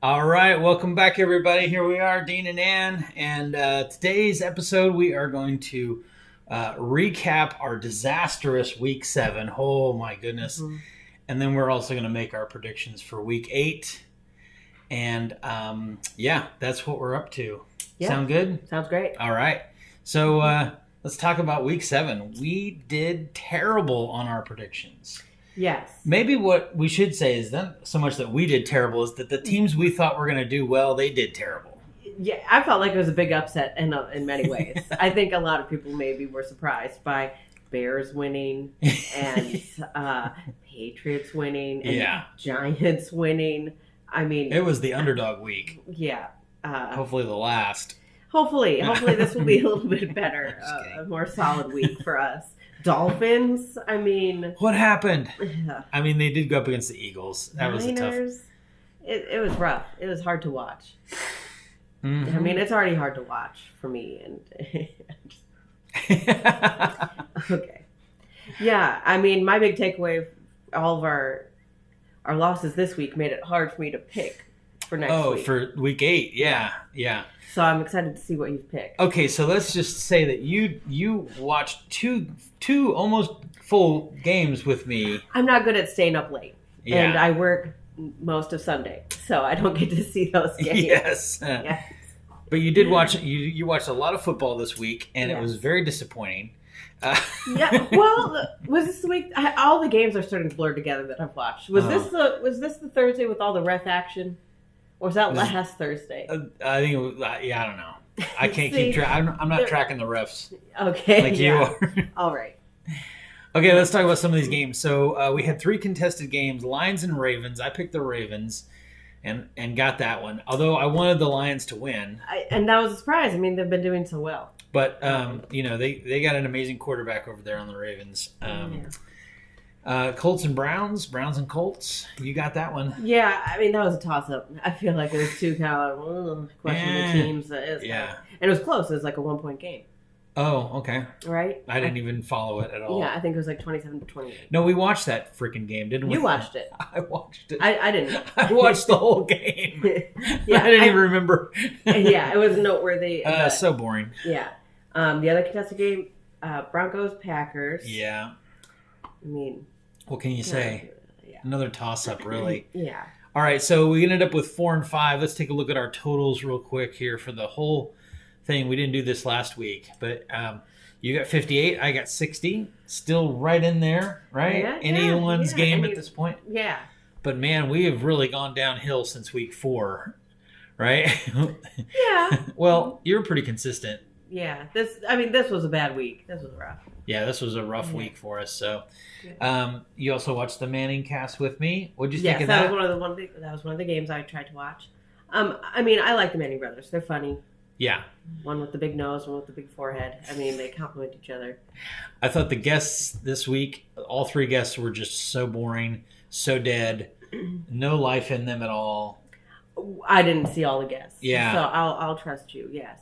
All right, welcome back, everybody. Here we are, Dean and Ann, and today's episode we are going to recap our disastrous Week 7. Oh my goodness! Mm-hmm. And then we're also going to make our predictions for Week 8, and that's what we're up to. Yeah. Sound good? Sounds great. All right, so let's talk about Week 7. We did terrible on our predictions. Yes. Maybe what we should say is not so much that we did terrible, is that the teams we thought were going to do well, they did terrible. Yeah, I felt like it was a big upset in many ways. I think a lot of people maybe were surprised by Bears winning and Patriots winning and Giants winning. I mean, it was the underdog week. Yeah. Hopefully the last. Hopefully this will be a little bit better, a more solid week for us. Dolphins, I mean... What happened? I mean, they did go up against the Eagles. That was a tough... It was rough. It was hard to watch. Mm-hmm. I mean, it's already hard to watch for me. Okay. Yeah, I mean, my big takeaway, all of our losses this week made it hard for me to pick for next week. Oh, for Week 8. Yeah. So I'm excited to see what you've picked. Okay, so let's just say that you watched two almost full games with me. I'm not good at staying up late, and I work most of Sunday, so I don't get to see those games. Yes. But you did watch. You watched a lot of football this week, and it was very disappointing. Yeah. Well, was this the week? All the games are starting to blur together that I've watched. Was this the Thursday with all the ref action? Or was that last Thursday? I think it was, I don't know. I can't keep track. I'm not tracking the refs. Okay. Like you are. All right. Okay, let's talk about some of these games. So we had 3 contested games, Lions and Ravens. I picked the Ravens and got that one. Although I wanted the Lions to win. And that was a surprise. I mean, they've been doing so well. But, they got an amazing quarterback over there on the Ravens. Colts and Browns and Colts. You got that one. Yeah, I mean, that was a toss-up. I feel like it was two kind of questionable teams. And it was close. It was like a 1-point game. Oh, okay. Right? I didn't even follow it at all. Yeah, I think it was like 27-28. No, we watched that freaking game, didn't we? You watched it. I watched it. I didn't. I watched the whole game. Yeah, I didn't even remember. Yeah, it was noteworthy. So boring. Yeah. The other contested game, Broncos-Packers. Yeah. I mean... What can you say? Yeah. Another toss-up, really. Yeah. All right, so we ended up with 4 and 5. Let's take a look at our totals real quick here for the whole thing. We didn't do this last week, but you got 58. I got 60. Still right in there, right? Yeah, Anyone's game at this point. Yeah. But man, we have really gone downhill since week 4, right? Yeah. Well, you were pretty consistent. Yeah. This was a bad week. This was rough. Yeah, this was a rough week for us. So, you also watched the Manning cast with me. What'd you think of that? That was one of the games I tried to watch. I mean, I like the Manning brothers. They're funny. Yeah. One with the big nose, one with the big forehead. I mean, they complement each other. I thought the guests this week, all 3 guests were just so boring, so dead, no life in them at all. I didn't see all the guests. Yeah. So I'll trust you. Yes.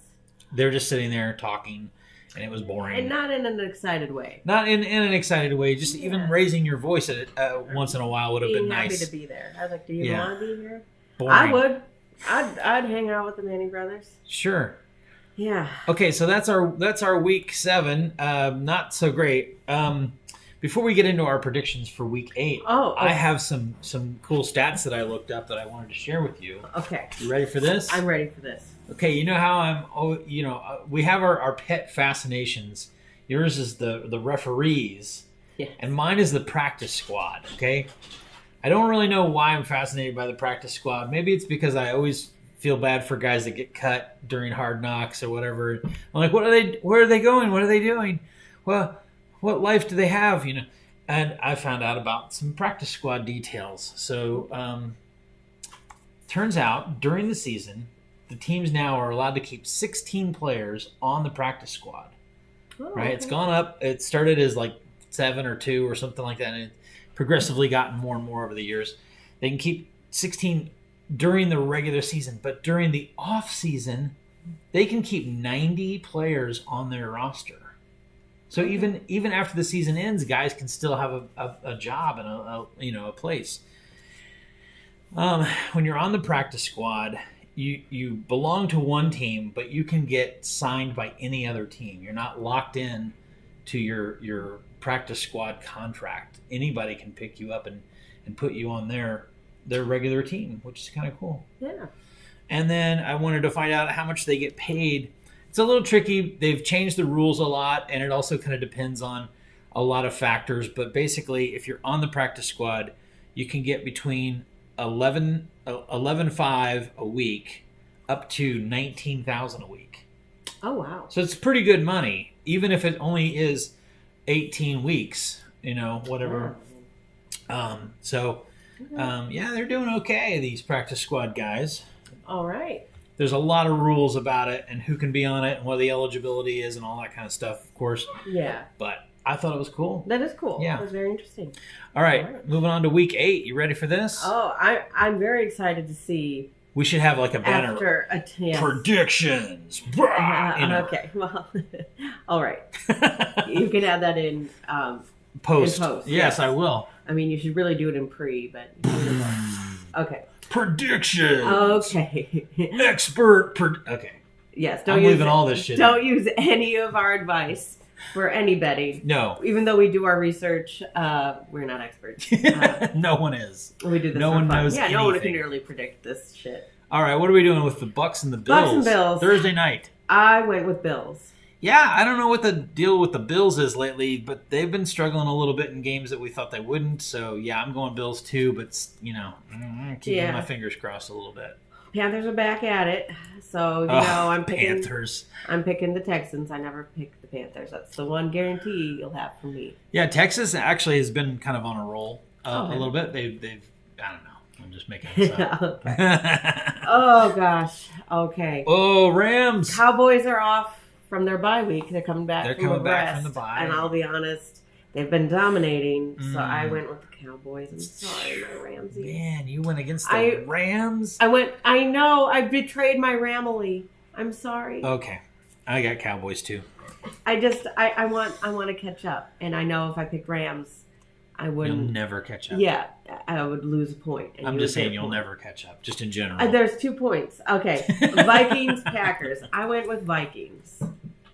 They're just sitting there talking. And it was boring. And not in an excited way. Not in an excited way. Just even raising your voice at it once in a while would have been nice. Happy to be there. I was like, do you want to be here? Boring. I would. I'd hang out with the Manning brothers. Sure. Yeah. Okay, so that's our week 7. Not so great. Before we get into our predictions for week 8, I have some cool stats that I looked up that I wanted to share with you. Okay. You ready for this? I'm ready for this. Okay, you know how we have our pet fascinations. Yours is the referees, and mine is the practice squad, okay? I don't really know why I'm fascinated by the practice squad. Maybe it's because I always feel bad for guys that get cut during Hard Knocks or whatever. I'm like, where are they going? What are they doing? Well, what life do they have, And I found out about some practice squad details. So, turns out, during the season, the teams now are allowed to keep 16 players on the practice squad. Oh, right? okay. It's gone up. It started as like 7 or 2 or something like that, and it progressively gotten more and more over the years. They can keep 16 during the regular season, but during the off season, they can keep 90 players on their roster. So even after the season ends, guys can still have a job and a place. When you're on the practice squad, you belong to one team, but you can get signed by any other team. You're not locked in to your practice squad contract. Anybody can pick you up and put you on their regular team, which is kind of cool. Yeah. And then I wanted to find out how much they get paid. It's a little tricky. They've changed the rules a lot, and it also kind of depends on a lot of factors. But basically, if you're on the practice squad, you can get between 11.5 a week up to 19,000 a week. Oh wow! So it's pretty good money, even if it only is 18 weeks. Whatever. Yeah. Yeah, they're doing okay. These practice squad guys. All right. There's a lot of rules about it and who can be on it and what the eligibility is and all that kind of stuff, of course. Yeah. But I thought it was cool. That is cool. Yeah. That was very interesting. All right. Moving on to week 8. You ready for this? Oh, I'm very excited to see. We should have like a banner. Predictions. Okay. Well, all right. You can add that in post. In post. Yes, I will. I mean, you should really do it in pre, but okay. Predictions. Okay. Okay. Yes. I'm leaving all this shit. Don't use any of our advice for any betting. No. Even though we do our research, we're not experts. No one is. We do this. No one knows. Yeah, anything. no one can really predict this shit. All right, what are we doing with the Bucks and the Bills? Bucks and Bills. Thursday night. I went with Bills. Yeah, I don't know what the deal with the Bills is lately, but they've been struggling a little bit in games that we thought they wouldn't. So, yeah, I'm going Bills too, but, keeping my fingers crossed a little bit. Panthers are back at it. So, I'm picking Panthers. I'm picking the Texans. I never pick the Panthers. That's the one guarantee you'll have from me. Yeah, Texas actually has been kind of on a roll a little bit. They've I don't know. I'm just making this up. Oh, gosh. Okay. Oh, Rams. Cowboys are off from their bye week. They're coming back from the bye. And I'll be honest, they've been dominating. So I went with the Cowboys. I'm sorry, my Ramsey. Man, you went against the Rams? I know. I betrayed my Ramily. I'm sorry. Okay. I got Cowboys too. I want to catch up. And I know if I picked Rams, I wouldn't. You'll never catch up. Yeah, I would lose a point. I'm just saying you'll never catch up, just in general. There's 2 points. Okay. Vikings, Packers. I went with Vikings.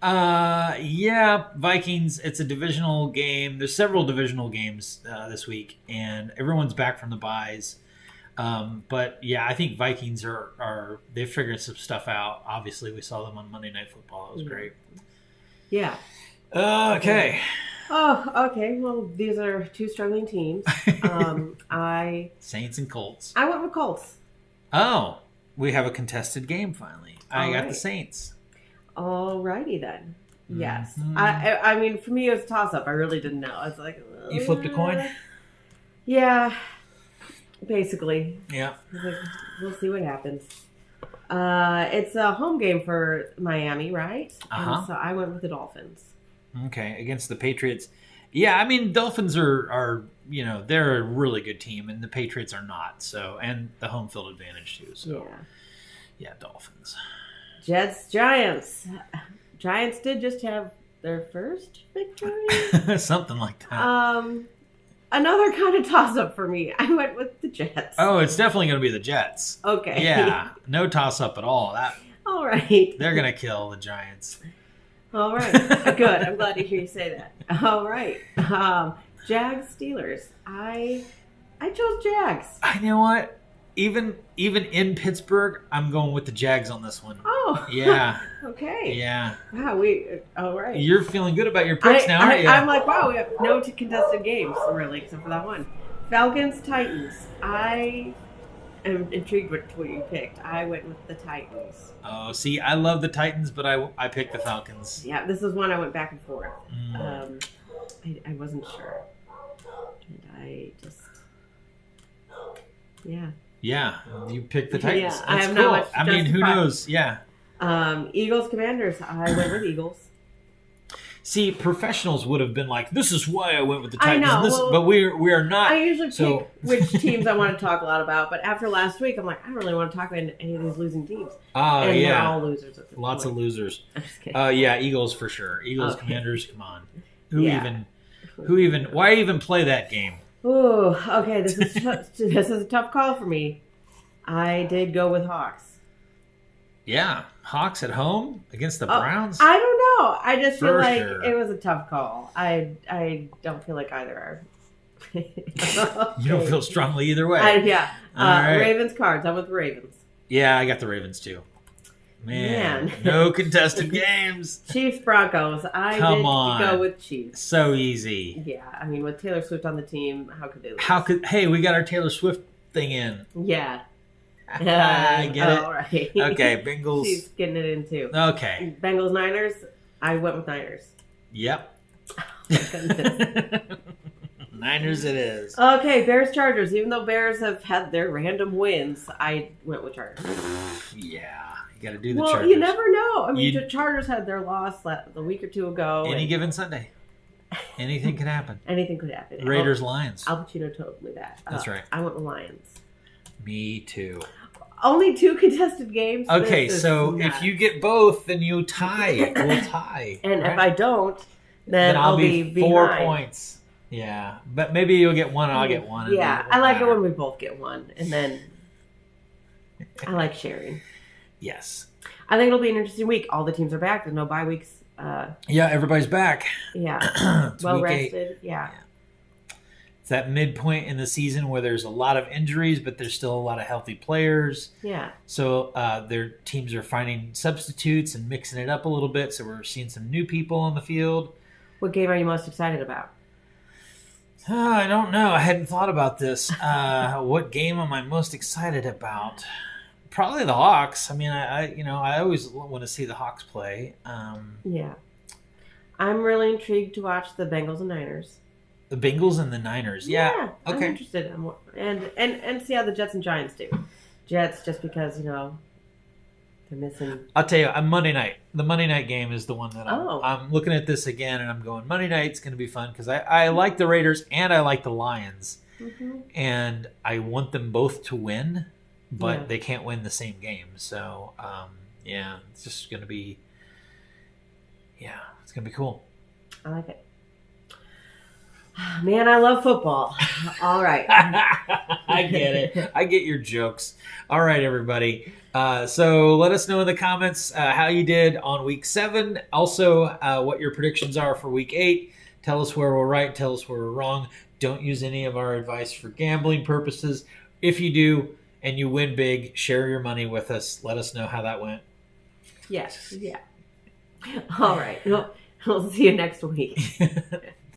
Yeah, Vikings. It's a divisional game. There's several divisional games this week, and everyone's back from the byes. But yeah, I think Vikings are they've figured some stuff out. Obviously, we saw them on Monday Night Football. It was great. Yeah. Okay. Oh, okay. Well, these are 2 struggling teams. Saints and Colts. I went with Colts. Oh, we have a contested game finally. I got the Saints. Alrighty then. Yes. Mm-hmm. I mean, for me, it was a toss-up. I really didn't know. I was like... You flipped a coin? Yeah. Basically. Yeah. We'll see what happens. It's a home game for Miami, right? Uh-huh. So I went with the Dolphins. Okay, against the Patriots. Yeah, I mean, Dolphins are they're a really good team, and the Patriots are not. So, and the home field advantage too. So, yeah, Dolphins. Jets, Giants. Giants did just have their first victory. Something like that. Another kind of toss-up for me. I went with the Jets. Oh, it's definitely going to be the Jets. Okay. Yeah, no toss-up at all. All right. They're going to kill the Giants. All right. Good. I'm glad to hear you say that. All right. Jags, Steelers. I chose Jags. I know what? Even in Pittsburgh, I'm going with the Jags on this one. Oh. Yeah. Okay. Yeah. Wow. All right. You're feeling good about your picks now, aren't you? I'm like, wow, we have no contested games, really, except for that one. Falcons, Titans. I am intrigued with what you picked. I went with the Titans. Oh, see, I love the Titans, but I picked the Falcons. Yeah, this is one I went back and forth. I wasn't sure. And I just... Yeah. Yeah, you picked the Titans. Yeah, That's I have cool. not much I mean, who knows? Yeah. Eagles, Commanders. I went with Eagles. See, professionals would have been like, "This is why I went with the Titans," I know, but we are not. I usually pick which teams I want to talk a lot about, but after last week, I'm like, I don't really want to talk about any of these losing teams. And they're all losers. At this Lots point. of losers. I'm just kidding. Yeah, Eagles for sure. Eagles, Commanders, come on. Who even? Why even play that game? Ooh, okay. This is a tough call for me. I did go with Hawks. Yeah, Hawks at home against the Browns. I don't know. I just feel like sure. it was a tough call. I don't feel like either are. Okay. You don't feel strongly either way. Yeah. Right. Ravens cards. I'm with the Ravens. Yeah, I got the Ravens too. Man. No contested games. Chiefs Broncos. I did go with Chiefs. So easy. Yeah, I mean, with Taylor Swift on the team, how could they lose? Hey, we got our Taylor Swift thing in. Yeah. I get it. All right. Okay, Bengals. She's getting it in too. Okay. Bengals Niners. I went with Niners. Yep. Oh my goodness. Niners it is. Okay, Bears Chargers. Even though Bears have had their random wins, I went with Chargers. Yeah, you got to do the Chargers. Chargers. You never know. I mean, the Chargers had their loss a week or two ago. Any given Sunday. Anything could happen. Anything could happen. Raiders Lions. Al Pacino told me that. That's right. I went with Lions. Me too. Only 2 contested games. Okay, so if you get both, then you tie. We'll tie. And right? If I don't, then I'll be 4 behind. Points. Yeah, but maybe you'll get one and I'll get one. Yeah, I like it when we both get one, and then I like sharing. Yes. I think it'll be an interesting week. All the teams are back. There's no bye weeks. Yeah, everybody's back. Yeah. Well rested. 8. Yeah. It's that midpoint in the season where there's a lot of injuries, but there's still a lot of healthy players. Yeah. So their teams are finding substitutes and mixing it up a little bit. So we're seeing some new people on the field. What game are you most excited about? I don't know. I hadn't thought about this. What game am I most excited about? Probably the Hawks. I mean, I always want to see the Hawks play. Yeah. I'm really intrigued to watch the Bengals and Niners. The Bengals and the Niners. Yeah. Okay. I'm interested in and see how the Jets and Giants do. Jets, just because, they're missing. I'll tell you, Monday night. The Monday night game is the one that I'm looking at this again, and I'm going, Monday night's going to be fun because I like the Raiders and I like the Lions. Mm-hmm. And I want them both to win, but they can't win the same game. So, it's just going to be, it's going to be cool. I like it. Man, I love football. All right. I get it. I get your jokes. All right, everybody. So let us know in the comments how you did on week 7. Also, what your predictions are for week 8. Tell us where we're right. Tell us where we're wrong. Don't use any of our advice for gambling purposes. If you do and you win big, share your money with us. Let us know how that went. Yes. Yeah. All right. We'll see you next week.